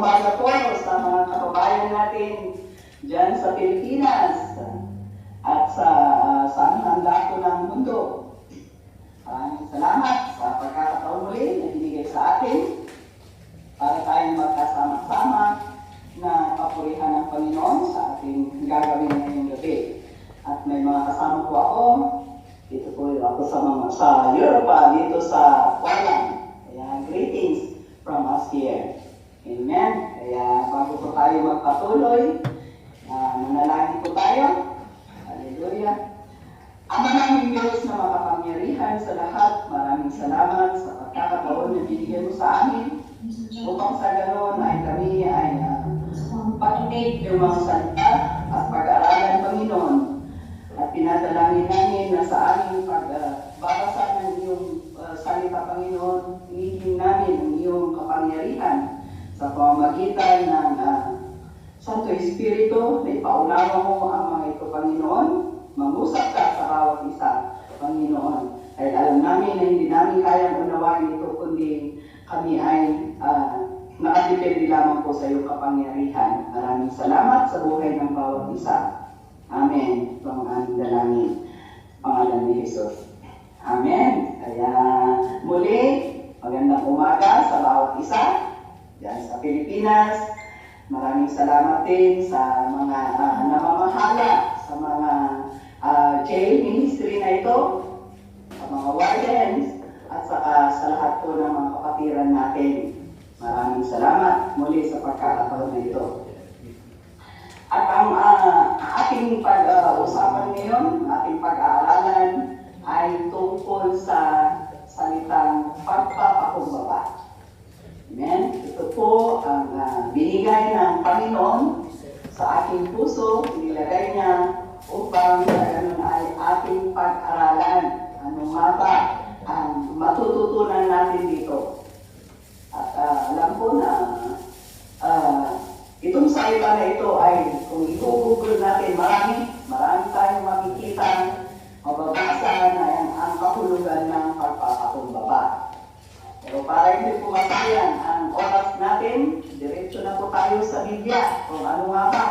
umaga po sa mga kababayan natin dyan sa Pilipinas at sa handa ko ng mundo. Maraming salamat sa pagkakataon muli na binigay sa atin para tayong magkasama-sama na papurihan ng Panginoon sa ating gagawin ngayong gabi. At may mga kasama po ako. Dito po ako sa Europa, dito sa Poland. Kaya greetings from us here. Amen. Kaya bago po tayo magpatuloy, manalangin po tayo. Hallelujah. Ama naming Diyos na makapangyarihan sa lahat, maraming salamat sa pagkakataon na binigyan mo sa amin upang sa ganoon ay kami ay pakinig ng mga salita at pag-aaralan, Panginoon. At pinadalangin namin na sa aming pagbabasa ng iyong salita, Panginoon, hinihing namin ang iyong kapangyarihan sa pamamagitan ng Santo Espiritu na ipaunawa mo ang mga ito, Panginoon. Mangusap ka sa bawat isa, Panginoon. Ay alam namin na hindi namin kayang unawain ito, kundi kami ay nakadepende lamang po sa iyong kapangyarihan. Maraming salamat sa buhay ng bawat isa. Amen. Ito ang aming dalangin. Pangalan ni Jesus. Amen. Kaya muli, magandang umaga sa bawat isa dyan sa Pilipinas. Maraming salamat din sa mga namamahala sa mga jail ministry na ito, sa mga wardens, at sa lahat po ng mga kapatiran natin. Maraming salamat muli sa pagkakataon na ito. At ang ating pag-usapan ngayon, ating pag-aaralan ay tungkol sa salitang pagpapakumbaba. Amen? Ito po ang binigay ng Panginoon sa aking puso, nilagay niya upang ganun ay ating pag-aralan. Ano nga ba ang matututunan natin dito? At alam ko na itong salita na ito ay kung i-google natin, marami tayong makikita, mababasa na ang kahulugan ng pagpapakumbaba. Pero para hindi po masayang ang oras natin, diretso na po tayo sa Biblia kung ano nga ba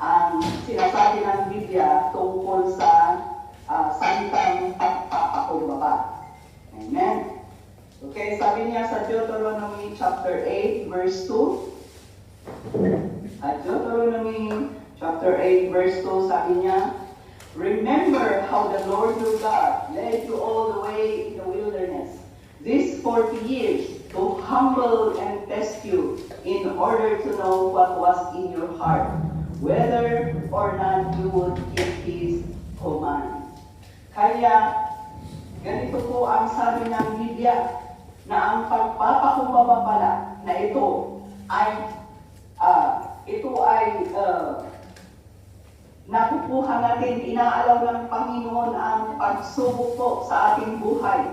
ang sinasabi ng Biblia tungkol sa salitang pagpapakumbaba. Amen. Okay, sabi niya sa Deuteronomy chapter 8 verse 2. At Deuteronomy chapter 8 verse 2, sabi niya, "Remember how the Lord your God led you all the way in the wilderness these 40 years to humble and test you in order to know what was in your heart, whether or not you would keep His command." Kaya, ganito po ang sabi ng Biblia, na ang pagpapakumbaba pala na ito ay nakukuha natin, inaalaw ng Panginoon ang pagsubok po sa ating buhay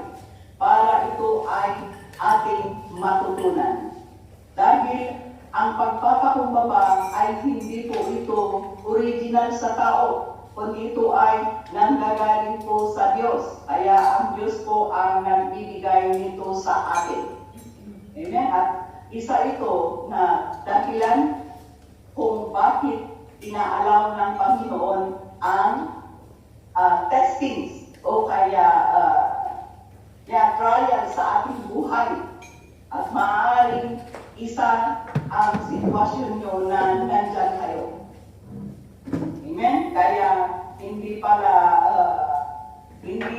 para ito ay ating matutunan. Dahil ang pagpapakumbaba ay hindi po ito original sa tao, kundi ito ay nanggagaling po sa Diyos. Kaya ang Diyos po ang nagbibigay nito sa atin. Amen? At isa ito na dahilan kung bakit inaalaw ng Panginoon ang testings o kaya trial sa ating buhay. At maaaring isa ang sitwasyon nyo na nandyan kayo. Amen? Kaya hindi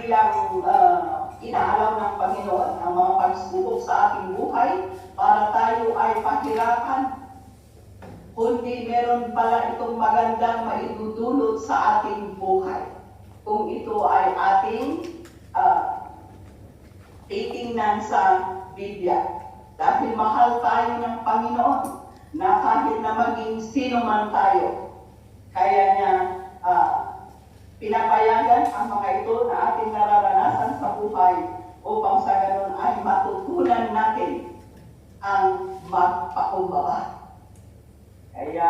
lang inaalaw ng Panginoon ang mga pagsubok sa ating buhay para tayo ay pahirapan, kundi meron pala itong magandang maidudulot sa ating buhay. Kung ito ay ating titingnan sa Biblia. Dahil mahal tayo ng Panginoon na kahit na maging sino man tayo, kaya niya pinapayagan ang mga ito na ating nararanasan sa buhay upang sa ganun ay matutunan natin ang magpakumbaba. Kaya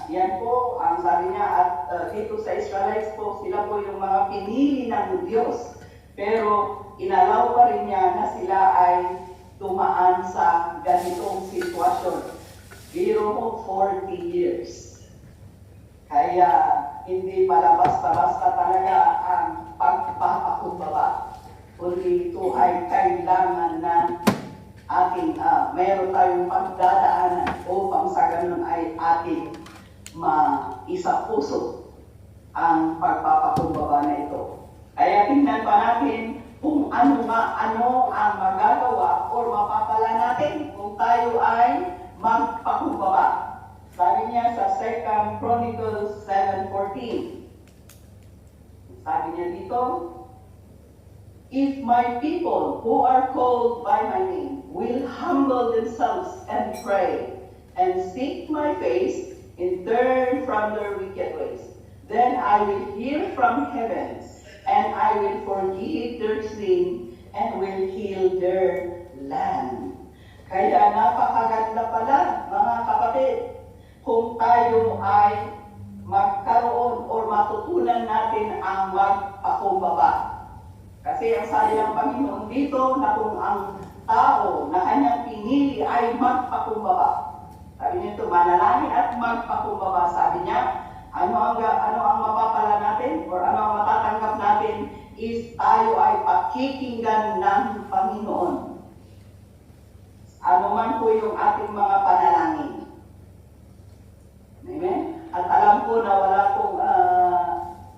yan po ang sabi niya, at dito sa Israelites po, sila po yung mga pinili ng Diyos. Pero inalaw pa rin niya na sila ay dumaan sa ganitong sitwasyon. Biro mo 40 years. Kaya hindi pala basta-basta talaga ang pagpapakumbaba. Kundi ito ay kailangan na ating meron tayong pagdadaanan upang sa ganun ay ating maisapuso ang pagpapakumbaba na ito. Kaya tingnan pa natin kung ano ang magagawa o mapapala natin kung tayo ay magpakumbaba. Sabi niya sa 2 Chronicles 7:14. Sabi niya dito, "If my people who are called by my name will humble themselves and pray and seek my face and turn from their wicked ways, then I will hear from heaven and I will forgive their sin and will heal their land." Kaya napakaganda pala, mga kapatid, kung tayo ay magkaroon o matutunan natin ang magpakumbaba. Kasi ang sabi ng Panginoon dito na kung ang tao na kanyang pinili ay magpakumbaba. Sabi niya ito, manalangin at magpakumbaba. Sabi niya, ano ang mapapala natin or ano ang matatanggap natin is tayo ay pakikinggan ng Panginoon. Ano man po yung ating mga panalangin. Amen? At alam ko na wala pong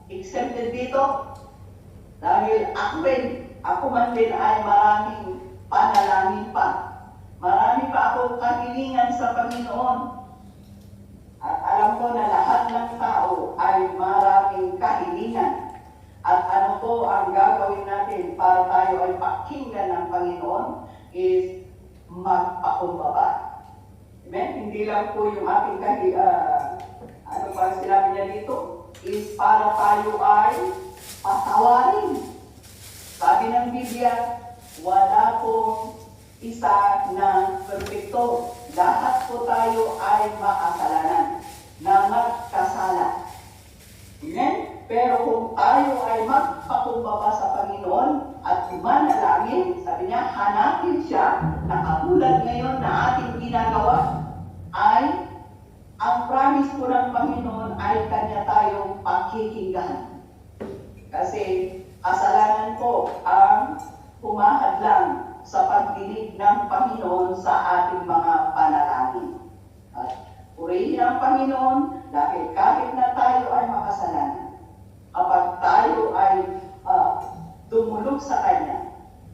exempted dito dahil ako man din ay maraming panalangin pa. Marami pa akong kahilingan sa Panginoon. At alam ko na lahat ng tao ay maraming kahilingan. At ano po ang gagawin natin para tayo ay pakinggan ng Panginoon is magpakumbaba. Amen? Hindi lang po yung ating ano pa sinabi niya dito, is para tayo ay patawarin. Sabi ng Biblia, wala pong isa na perfecto. Lahat po tayo ay makasalanan, na magkasala. Amen? Pero kung tayo ay magpakumbaba sa Panginoon at manalangin, sabi niya, hanapin siya na katulad ngayon na ating ginagawa, ay ang promise po ng Panginoon ay kanya tayong pakikinggan. Kasi kasalanan po ang humahadlang sa pagdinig ng Panginoon sa ating mga panalangin. At purihin ang Panginoon dahil kahit na tayo ay makasalanan, kapag tayo ay dumulog sa Kanya,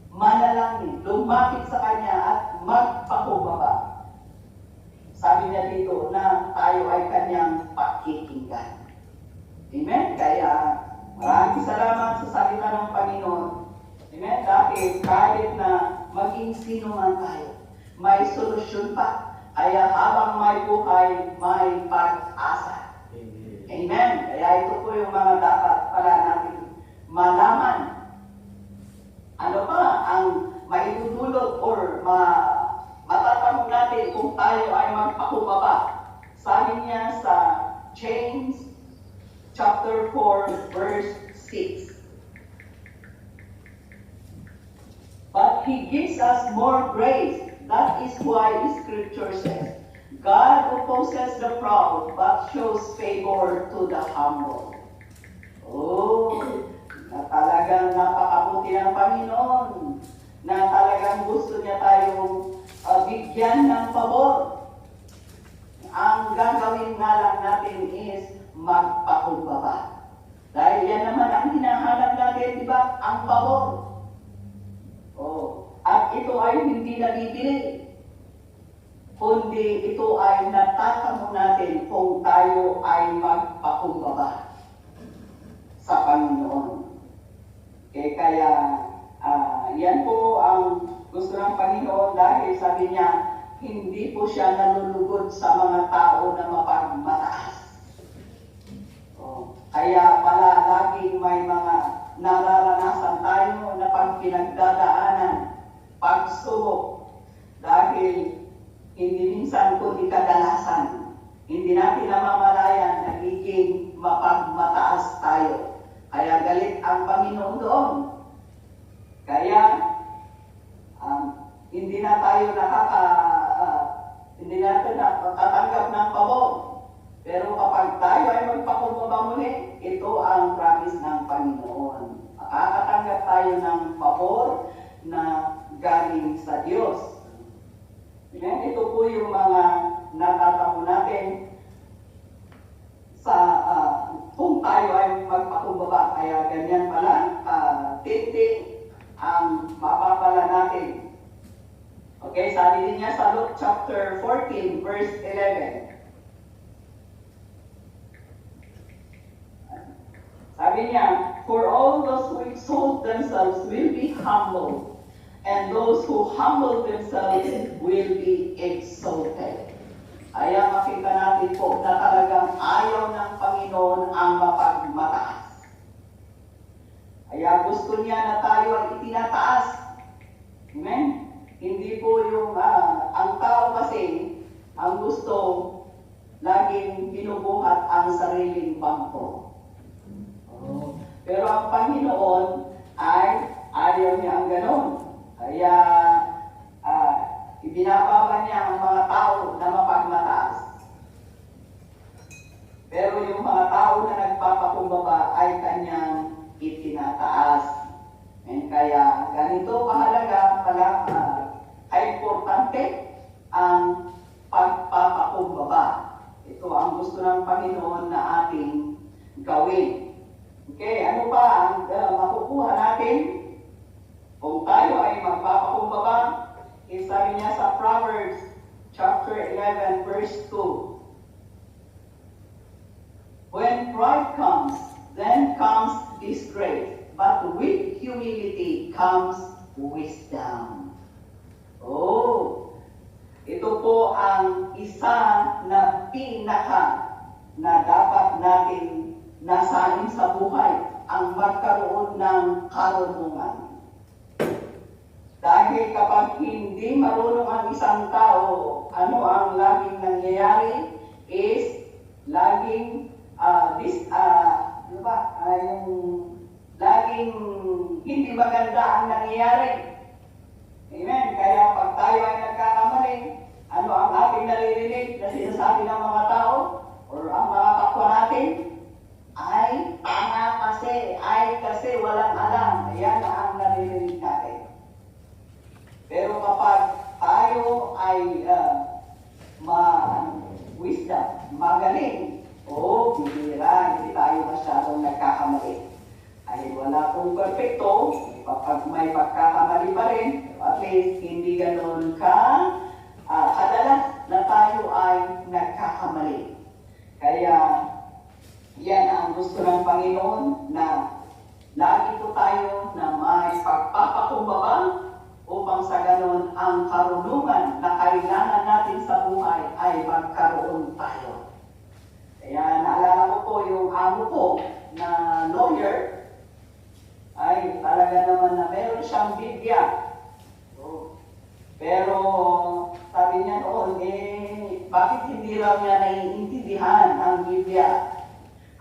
manalangin, lumapit sa Kanya at magpakumbaba, sabi niya dito na tayo ay Kanyang pakikinggan. Amen? Kaya maraming salamat sa salita ng Panginoon. Amen? Dahil kahit na maging sino man tayo, may solusyon pa. Kaya habang may buhay, may pag-asa. Amen. Kaya ito po yung mga dapat para natin malaman. Ano pa ang maitutulog or matatanong natin kung tayo ay magpakumbaba. Sabi niya sa James chapter 4 verse 6. But He gives us more grace. That is why the Scripture says, God opposes the proud, but shows favor to the humble. Oh, na talagang napakabuti ng Panginoon, na talagang gusto niya tayong bigyan ng pabor. Ang gagawin nga lang natin is magpakumbaba. Dahil yan naman ang hinahanap natin, di ba? Ang pabor. Oh, at ito ay hindi nabibili, kundi ito ay natatamo natin kung tayo ay magpakumbaba sa Panginoon. Kaya yan po ang gusto ng Panginoon dahil sabi niya, hindi po siya nalulugod sa mga tao na mapagmataas. Kaya pala laging may mga nararanasan tayo na pag pinagdadaanan, pagsubok, dahil hindi minsan kundi kadalasan, hindi natin namamalayan, nagiging mapagmataas tayo. Kaya galit ang Panginoon doon. Kaya hindi na tayo Hindi natin tatanggap ng pabor. Pero kapag tayo ay magpakumbaba muli, ito ang promise ng Panginoon. Makakatanggap tayo ng pabor na galing sa Diyos. Amen? Ito po yung mga natatamo natin sa kung tayo ay magpakumbaba. Kaya ganyan pala, tinting ang mapapala natin. Okay, sabi din niya sa Luke chapter 14, verse 11. Sabi niya, for all those who exalt themselves will be humbled, and those who humble themselves will be exalted. Kaya makita natin po na talagang ayaw ng Panginoon ang mapagmataas. Kaya gusto niya na tayo ay itinataas. Amen? Hindi po yung, ang tao kasi, ang gusto, laging binubuhat ang sariling bangko. Pero ang Panginoon ay ayaw niya ang ganon. Kaya ibinababa niya ang mga tao na mapagmataas. Pero yung mga tao na nagpapakumbaba ay kanyang itinataas. And kaya ganito kahalaga pala, importante ang pagpapakumbaba. Ito ang gusto ng Panginoon na ating gawin. Okay, ano pa ang makukuha natin kung tayo ay magpapakumbaba? Sabi niya sa Proverbs chapter 11 verse 2. When pride comes, then comes disgrace, but with humility comes wisdom. Oh, ito po ang isa na pinaka na dapat natin nasain sa buhay, ang magkaroon ng karunungan. Dahil kapag hindi marunong ang isang tao, ano ang laging nangyayari is laging yung laging hindi maganda ang nangyayari. Amen. Kaya pag tayo ay nagkakamali, ano ang ating naririnig na sinasabi ng mga tao or ang mga kapwa natin? Ay, tama kasi walang alam. Yan ang naririnig natin. Pero kapag tayo ay wisdom, magaling, bihira, hindi tayo masyadong nagkakamali. Ay wala pong perfecto, kapag may pagkakamali pa rin, at least hindi ganun kadalas na tayo ay nagkakamali. Kaya yan ang gusto ng Panginoon na lagi po tayo na may pagpapakumbaba upang sa ganon ang karunungan na kailangan natin sa buhay ay magkaroon tayo. Kaya naalala ko po yung amo ko na lawyer ay talaga naman na meron siyang Biblia. Pero sabi niya noon, bakit hindi raw niya naiintindihan ang Biblia?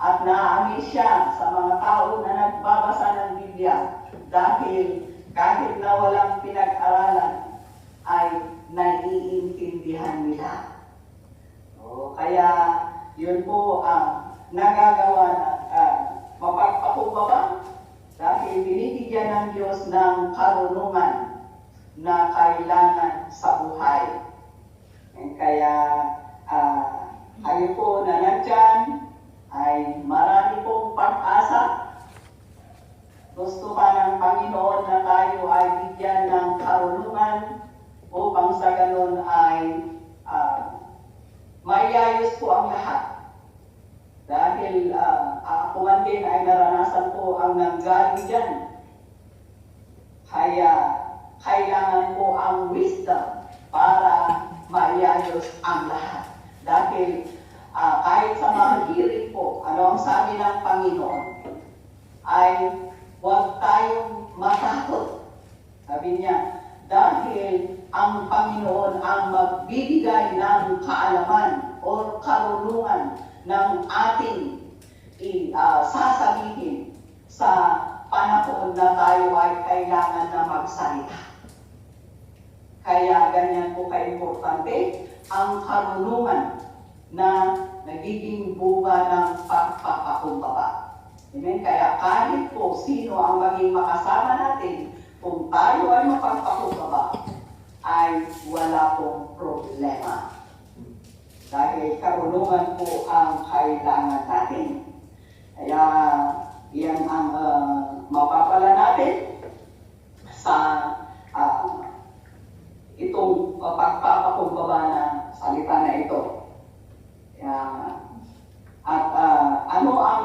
At naamis siya sa mga tao na nagbabasa ng Biblia dahil kahit na walang pinag-aralan ay naiintindihan nila. Kaya yun po ang nagagawa na mapagpakumbaba dahil binibigyan ng Diyos ng karunungan na kailangan sa buhay. And kaya ayun po na nandyan ay marami pong pag-asa. Gusto pa ng Panginoon na tayo ay bigyan ng karunungan upang sa ganun ay mayayos po ang lahat. Dahil ako man din ay naranasan po ang nanggaling dyan. Kaya kailangan po ang wisdom para mayayos ang lahat. Dahil kahit sa mga hearing po, ano ang sabi ng Panginoon, ay huwag tayong matakot. Sabi niya, dahil ang Panginoon ang magbibigay ng kaalaman o karunungan ng ating sasabihin sa panahon na tayo ay kailangan na magsalita. Kaya ganyan po ka-importante ang karunungan na nagiging bunga ng pagpapakumbaba. Amen? Kaya kahit po sino ang maging makasama natin, kung tayo ay mapagpakumbaba, ay wala pong problema. Dahil karunungan po ang kailangan natin. Kaya yan ang mapapala natin sa itong pagpapakumbaba na salita na ito. At ano ang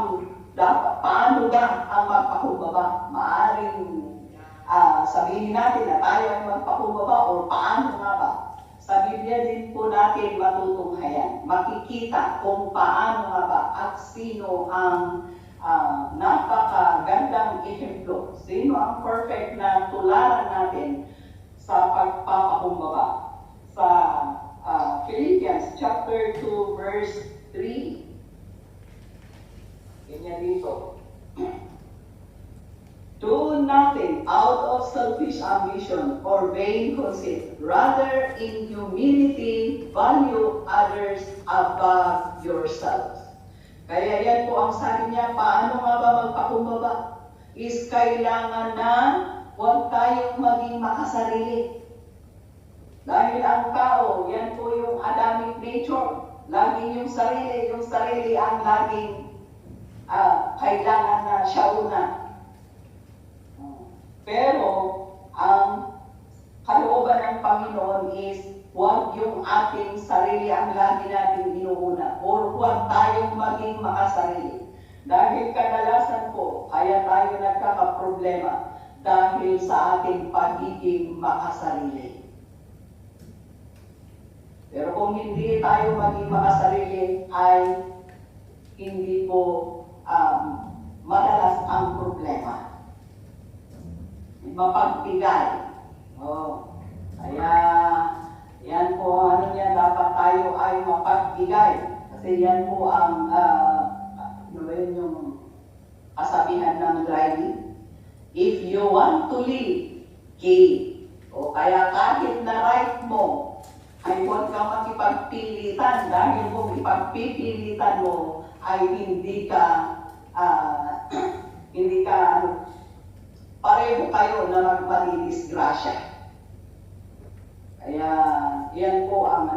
dapat, paano ba ang magpakumbaba? Maaring sabihin natin na tayo ay magpakumbaba o paano nga ba? Sa Biblia din po natin matutunghayan, makikita kung paano nga ba at sino ang napakagandang ehemplo. Sino ang perfect na tularan natin sa pagpapakumbaba. Sa Philippians chapter 2 verse 3. Ganyan dito. Do nothing out of selfish ambition or vain conceit. Rather, in humility, value others above yourselves. Kaya yan po ang sabi niya, paano nga ba magpakumbaba? Is kailangan na huwag tayong maging makasarili. Dahil ang tao, yan po yung Adamic nature. Laging yung sarili ang laging kailangan na siya una. Pero, ang kalooban ng Panginoon is huwag yung ating sarili ang lagi natin inuuna or huwag tayong maging makasarili. Dahil kadalasan po, kaya tayo nagkakaproblema dahil sa ating pagiging makasarili. Pero kung hindi tayo maging makasarili, ay hindi po madalas ang problema. Mapagbigay. Kaya yan po ano niya, dapat tayo ay mapagbigay. Kasi yan po ang yung kasabihan ng driving. If you want to live, give. O kaya kahit na right mo, ay huwag kang makipagpilitan dahil kung ipagpipilitan mo ay hindi ka pareho kayo na magmadidisgrasya. Kaya yan po ang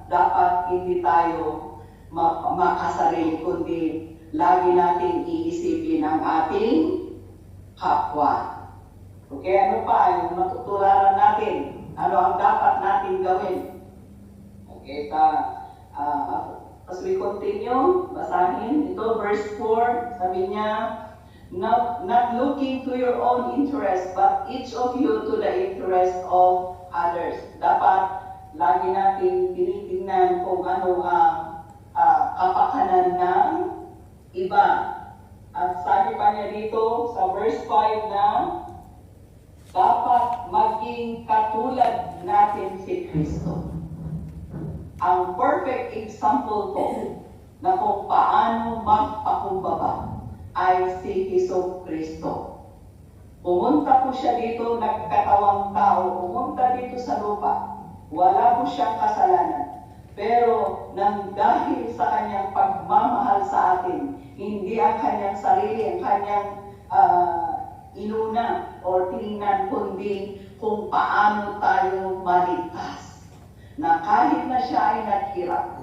dapat hindi tayo makasarili, kundi lagi natin iisipin ang ating kapwa. Okay, ano pa yung matutularan natin? Ano ang dapat natin gawin? Okay, as we continue, basahin ito, verse 4, sabi niya, not looking to your own interest, but each of you to the interest of others. Dapat lagi natin tinitingnan kung ano ang kapakanan ng iba. At sabi pa niya dito sa verse 5 na dapat maging katulad natin si Kristo. Ang perfect example po na kung paano magpakumbaba ay si Hesus Kristo. Pumunta po siya dito, nagkatawang tao, pumunta dito sa lupa. Wala po siyang kasalanan. Pero nang dahil sa kanyang pagmamahal sa atin, hindi ang kanyang sarili, ang kanyang inuna o tinignan, kundi kung paano tayo maligtas. Na kahit na siya ay naghirap,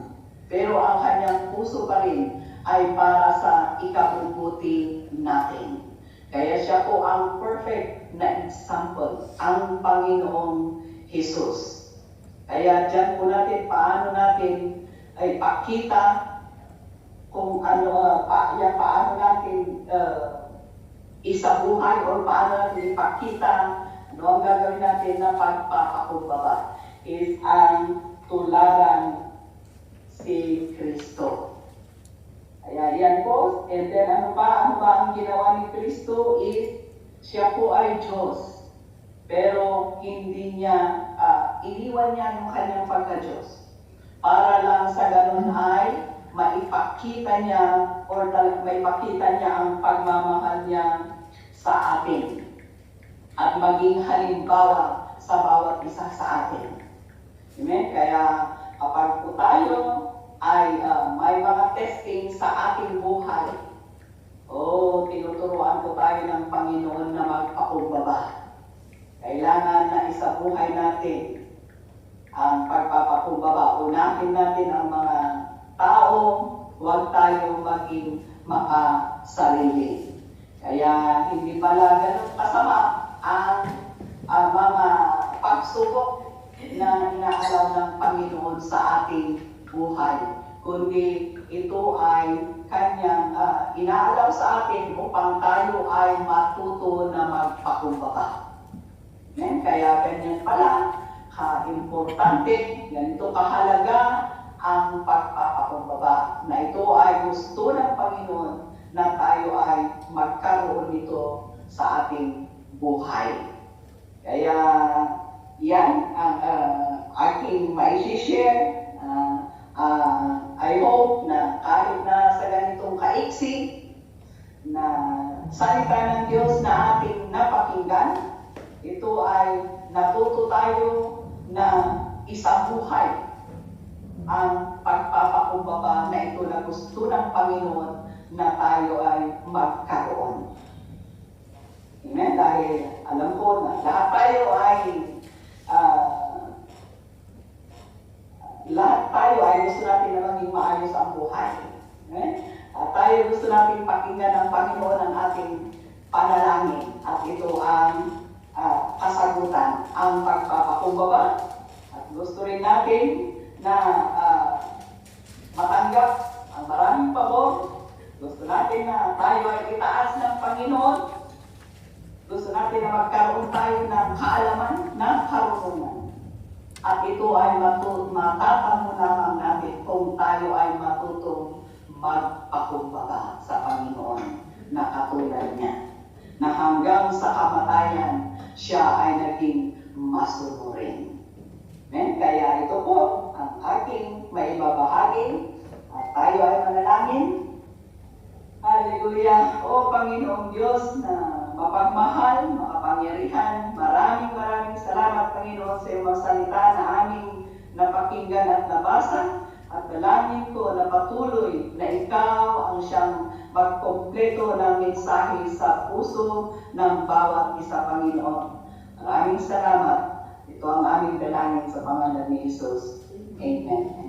pero ang kanyang puso pa rin ay para sa ikabubuti natin. Kaya siya po ang perfect na example, ang Panginoong Hesus. Kaya dyan po natin, paano natin ay pakita kung paano natin isabuhay o paano natin ipakita ang gagawin natin na pagpapakumbaba is ang tularan si Kristo. Kaya yan po. And then ano ba ang ginawa ni Kristo is siya po ay Diyos. Pero hindi niya, iniwan niya yung kanyang pagka-Diyos. Para lang sa ganun ay maipakita niya or maipakita niya ang pagmamahal niya sa atin. At maging halimbawa sa bawat isa sa atin. Amen? Kaya kapag po tayo ay may mga testing sa ating buhay, tinuturuan po tayo ng Panginoon na magpakumbaba. Kailangan na isabuhay natin ang pagpapakumbaba. Unahin natin ang mga tao, huwag tayo maging makasarili. Kaya hindi pala ganun kasama ang mga pagsubok na inaalaw ng Panginoon sa ating buhay, kundi ito ay kanyang inaalaw sa atin upang tayo ay matuto na magpakumbaba. Kaya ganyan pala importante, ganito kahalaga ang pagpapakumbaba, na ito ay gusto ng Panginoon na tayo ay magkaroon nito sa ating buhay. Kaya yan ang aking maisi-share. I hope na kahit na sa ganitong kaiksi na salita ng Diyos na ating napakinggan, ito ay natuto tayo na isabuhay ang pagpapakumbaba na ito na gusto ng Panginoon na tayo ay magkaroon. Amen? Dahil alam ko na lahat tayo ay gusto natin na maging maayos ang buhay. At tayo gusto natin pakinggan ng Panginoon ang ating panalangin. At ito ang kasagutan, ang pagpapakumbaba. At gusto rin natin na matanggap ang maraming pabor. Gusto natin na tayo ay itaas ng Panginoon. Gusto natin na magkaroon tayo ng kaalaman, ng karunungan. At ito ay matatamo lamang natin kung tayo ay matutong magpakumbaba sa Panginoon na katulad niya, na hanggang sa kamatayan siya ay naging masunurin. Kaya ito po ang aking maibabahagi at tayo ay manalangin. Hallelujah! O Panginoong Diyos na mapagmahal, makapangyarihan, maraming salamat, Panginoon, sa iyong salita na aming napakinggan at nabasa. At dalangin ko na patuloy na ikaw ang siyang magkompleto ng mensahe sa puso ng bawat isa, Panginoon. Maraming salamat. Ito ang aming dalangin sa pangalan ni Jesus. Amen.